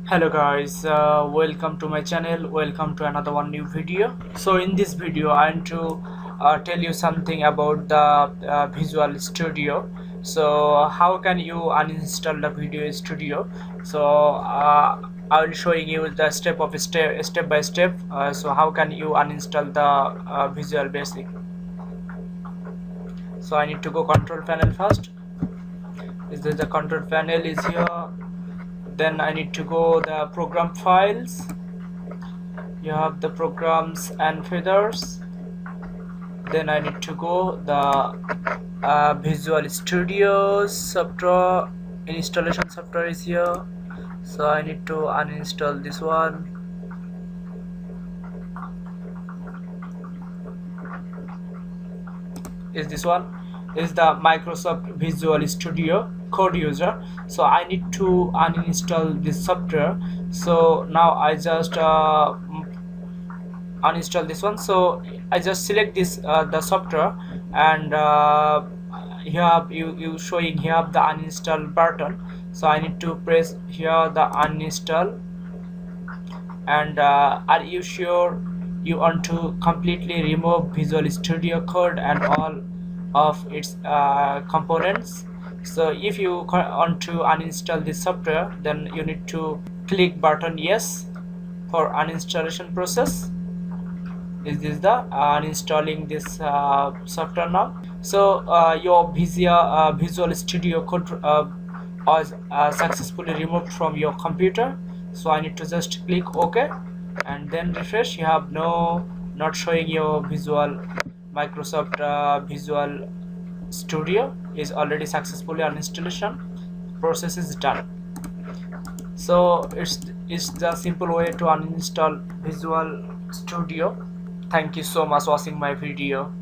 Hello guys, welcome to my channel. Welcome to another one new video. So in this video I want to tell you something about the Visual Studio. So how can you uninstall the Video Studio? So I will showing you the step by step. So how can you uninstall the Visual Basic? So I need to go control panel first. Is this the control panel is here? Then I need to go the program files. You have the programs and feathers. Then I need to go the Visual Studio software. Installation software is here, so I need to uninstall this one. Is this one is the Microsoft Visual Studio Code user, so I need to uninstall this software. So now I just uninstall this one. So I just select this the software, and here you showing here the uninstall button. So I need to press here the uninstall, and are you sure you want to completely remove Visual Studio Code and all of its components? So if you want to uninstall this software, then you need to click button yes for uninstallation process. Is this the uninstalling this software now? So your Visual Studio Code was successfully removed from your computer. So I need to just click OK and then refresh. You have not showing your Microsoft Visual Studio is already successfully uninstallation process is done. So it's the simple way to uninstall Visual Studio. Thank you so much watching my video.